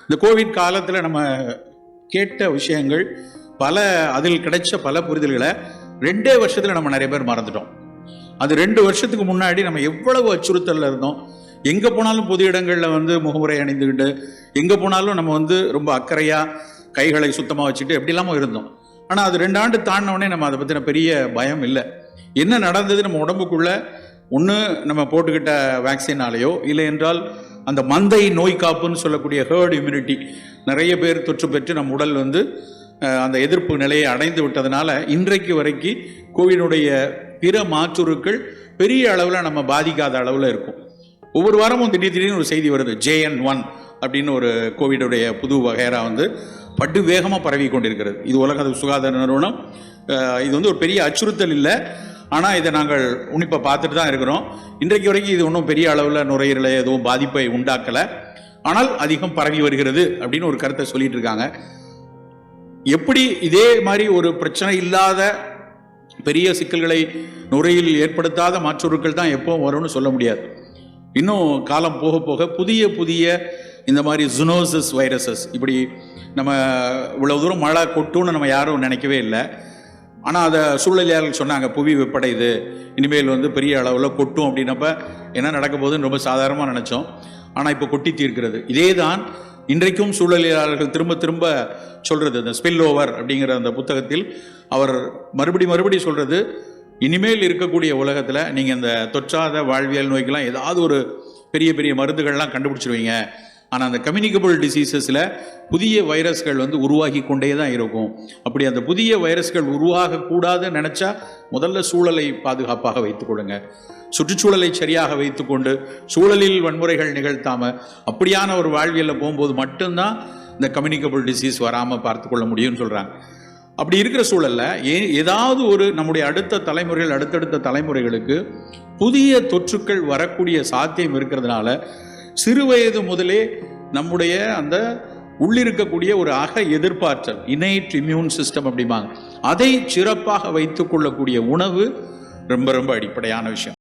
இந்த கோவிட் காலத்தில் நம்ம கேட்ட விஷயங்கள் அதில் கிடைச்ச பல புரிதல்களை 2 வருஷத்தில் நம்ம நிறைய பேர் மறந்துட்டோம். அது 2 வருஷத்துக்கு முன்னாடி நம்ம எவ்வளவு அச்சுறுத்தலில் இருந்தோம். எங்கே போனாலும் பொது இடங்களில் முகமுறை அணிந்துக்கிட்டு எங்கே போனாலும் நம்ம ரொம்ப அக்கறையாக கைகளை சுத்தமாக வச்சுட்டு எப்படி இல்லாமல் இருந்தோம். ஆனால் அது 2 ஆண்டு தாண்டினோடனே நம்ம அதை பற்றின பெரிய பயம் இல்லை. என்ன நடந்தது நம்ம உடம்புக்குள்ள ஒன்று நம்ம போட்டுக்கிட்ட வேக்சினாலேயோ இல்லை என்றால் அந்த மந்தை நோய் காப்புன்னு சொல்லக்கூடிய ஹேர்ட் இம்யூனிட்டி நிறைய பேர் தொற்று பெற்று நம்ம உடல் அந்த எதிர்ப்பு நிலையை அடைந்து விட்டதுனால இன்றைக்கு வரைக்கும் கோவிடுடைய பிற மாற்றுருக்கள் பெரிய அளவில் நம்ம பாதிக்காத அளவில் இருக்கும். ஒவ்வொரு வாரமும் திடீர்னு ஒரு செய்தி வருது, JN1 அப்படின்னு ஒரு கோவிடுடைய புது வகைரா படு வேகமாக பரவி கொண்டிருக்கிறது. இது உலக சுகாதார நிறுவனம் இது ஒரு பெரிய அச்சுறுத்தல் இல்லை, ஆனால் இதை நாங்கள் உன்னிப்பாக பார்த்துட்டு தான் இருக்கிறோம். இன்றைக்கு வரைக்கும் இது ஒன்றும் பெரிய அளவில் நுரையீரலை எதுவும் பாதிப்பை உண்டாக்கலை, ஆனால் அதிகம் பரவி வருகிறது அப்படின்னு ஒரு கருத்தை சொல்லிட்டு இருக்காங்க. எப்படி இதே மாதிரி ஒரு பிரச்சனை இல்லாத பெரிய சிக்கல்களை நுரையில் ஏற்படுத்தாத மாற்றுருக்கள் தான் எப்போ வரும்னு சொல்ல முடியாது. இன்னும் காலம் போக போக புதிய இந்த மாதிரி ஜூனோசிஸ் வைரஸஸ் இப்படி நம்ம இவ்வளவு தூரம் மழை கொட்டுன்னு நம்ம யாரும் நினைக்கவே இல்லை. ஆனால் அதை சூழலியாளர்கள் சொன்னாங்க, புவி வெப்படையுது, இனிமேல் பெரிய அளவில் கொட்டும் அப்படின்னப்ப என்ன நடக்க போகுதுன்னு ரொம்ப சாதாரணமாக நினச்சோம். ஆனால் இப்போ கொட்டி தீர்க்கிறது. இதே தான் இன்றைக்கும் சூழலியாளர்கள் திரும்ப சொல்கிறது. இந்த ஸ்பில் ஓவர் அப்படிங்கிற அந்த புத்தகத்தில் அவர் மறுபடி சொல்கிறது, இனிமேல் இருக்கக்கூடிய உலகத்தில் நீங்கள் இந்த தொற்றாத வாழ்வியல் நோய்க்கெல்லாம் ஏதாவது ஒரு பெரிய மருந்துகள்லாம் கண்டுபிடிச்சிருவீங்க. ஆனால் அந்த கம்யூனிகபிள் டிசீசஸில் புதிய வைரஸ்கள் உருவாகி கொண்டே தான் இருக்கும். அப்படி அந்த புதிய வைரஸ்கள் உருவாகக்கூடாதுன்னு நினச்சா முதல்ல சூழலை பாதுகாப்பாக வைத்துக்கொள்ளுங்க, சுற்றுச்சூழலை சரியாக வைத்துக்கொண்டு சூழலில் வன்முறைகள் நிகழ்த்தாமல் அப்படியான ஒரு வாழ்வியலில் போகும்போது மட்டும்தான் இந்த கம்யூனிகபிள் டிசீஸ் வராமல் பார்த்துக்கொள்ள முடியும்னு சொல்கிறாங்க. அப்படி இருக்கிற சூழலில் ஏதாவது ஒரு நம்முடைய அடுத்தடுத்த தலைமுறைகளுக்கு புதிய தொற்றுக்கள் வரக்கூடிய சாத்தியம் இருக்கிறதுனால சிறு வயது முதலே நம்முடைய அந்த உள்ளிருக்கக்கூடிய ஒரு எதிர்ப்பாற்றல் இன்னேட் இம்யூன் சிஸ்டம் அப்படிம்பாங்க, அதை சிறப்பாக வைத்துக் கொள்ளக்கூடிய உணவு ரொம்ப அடிப்படையான விஷயம்.